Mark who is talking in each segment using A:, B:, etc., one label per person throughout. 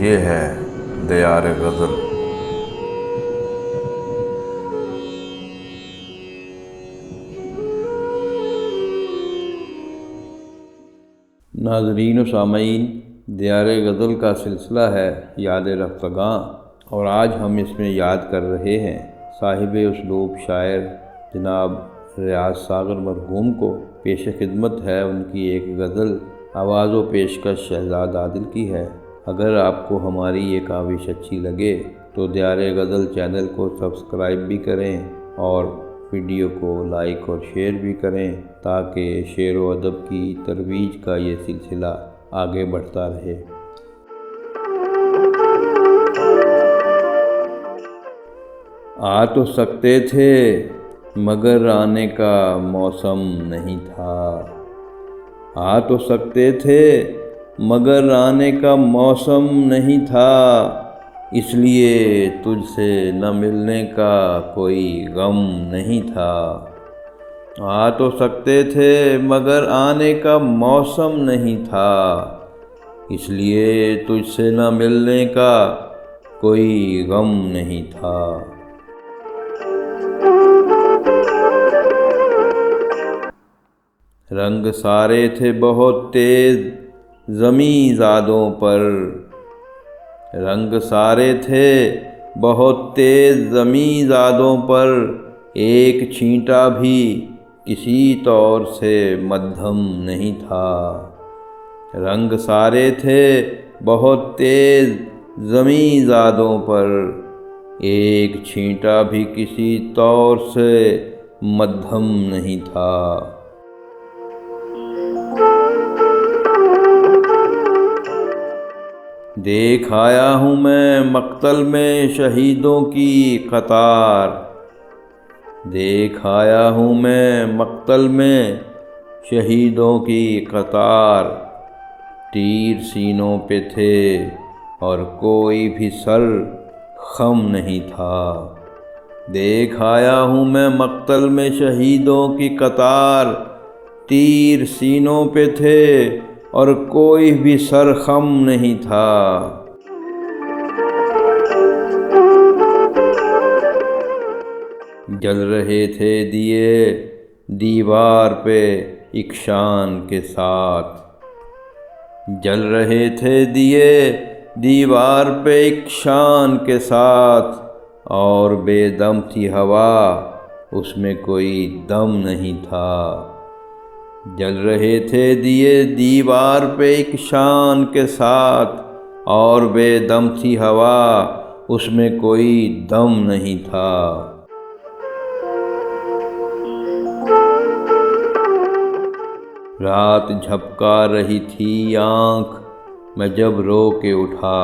A: ये है दियार गज़ल। नाज़रीन व सामईन, दियार गज़ल का सिलसिला है याद रफ़्तगां, और आज हम इसमें याद कर रहे हैं साहिब उसलूब शायर जनाब रियाज़ सागर मरहूम को। पेश खिदमत है उनकी एक गज़ल, आवाज़ व पेशकश शहजाद आदिल की है। अगर आपको हमारी ये काविश अच्छी लगे तो दियार गज़ल चैनल को सब्सक्राइब भी करें और वीडियो को लाइक और शेयर भी करें, ताकि शेर व अदब की तरवीज का ये सिलसिला आगे बढ़ता रहे। आ तो सकते थे मगर आने का मौसम नहीं था। आ तो सकते थे मगर आने का मौसम नहीं था, इसलिए तुझसे न मिलने का कोई गम नहीं था। आ तो सकते थे मगर आने का मौसम नहीं था, इसलिए तुझसे न मिलने का कोई गम नहीं था। रंग सारे थे बहुत तेज ज़मीं ज़ादों पर। रंग सारे थे बहुत तेज ज़मीं ज़ादों पर, एक छींटा भी किसी तौर से मध्यम नहीं था। रंग सारे थे बहुत तेज ज़मीं ज़ादों पर, एक छींटा भी किसी तौर से मध्यम नहीं था। देख आया हूँ मैं मक़तल में शहीदों की कतार। देख आया हूँ मैं मक़तल में शहीदों की कतार, तीर सीनों पे थे और कोई भी सर ख़म नहीं था। देख आया हूँ मैं मक़तल में शहीदों की कतार, तीर सीनों पे थे और कोई भी सर ख़म नहीं था। जल रहे थे दिए दीवार पे एक शान के साथ। जल रहे थे दिए दीवार पे एक शान के साथ, और बेदम थी हवा उसमें कोई दम नहीं था। जल रहे थे दिए दीवार पे एक शान के साथ, और बेदम थी हवा उसमें कोई दम नहीं था। रात झपका रही थी आँख मैं जब रो के उठा।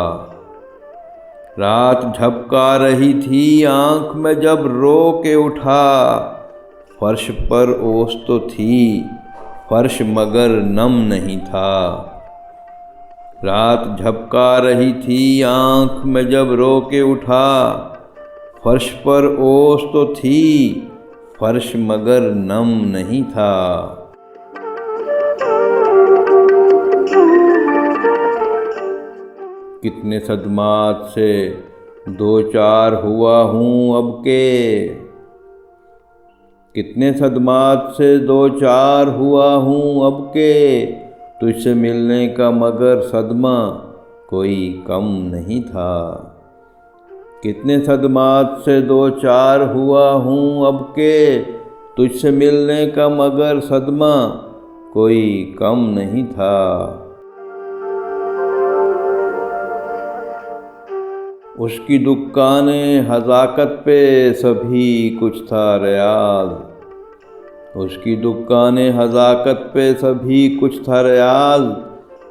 A: रात झपका रही थी आँख मैं जब रो के उठा, फर्श पर ओस तो थी फर्श मगर नम नहीं था। रात झपका रही थी आँख मैं जब रो के उठा, फर्श पर ओस तो थी फर्श मगर नम नहीं था। कितने सदमात से दो चार हुआ हूँ अब के। कितने सदमात से दो चार हुआ हूँ अब के, तुझसे मिलने का मगर सदमा कोई कम नहीं था। कितने सदमात से दो चार हुआ हूँ अब के, तुझसे मिलने का मगर सदमा कोई कम नहीं था। उसकी दुकाने हज़ाकत पे सभी कुछ था रियाज़। उसकी दुकाने हज़ाकत पे सभी कुछ था रियाज़,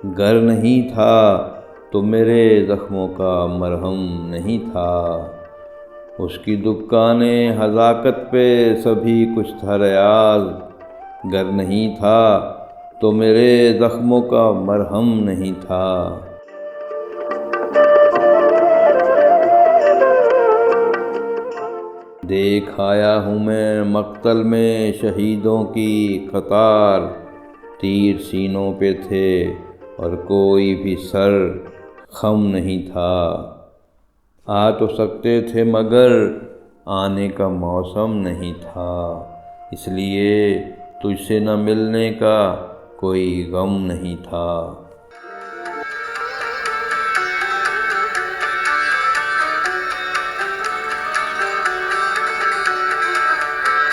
A: घर नहीं था तो मेरे ज़ख्मों का मरहम नहीं था। उसकी दुकाने हज़ाकत पे सभी कुछ था रियाज़, घर नहीं था तो मेरे ज़ख्मों का मरहम नहीं था। देख आया हूँ मैं मक़तल में शहीदों की कतार, तीर सीनों पे थे और कोई भी सर खम नहीं था। आ तो सकते थे मगर आने का मौसम नहीं था, इसलिए तुझसे न मिलने का कोई गम नहीं था।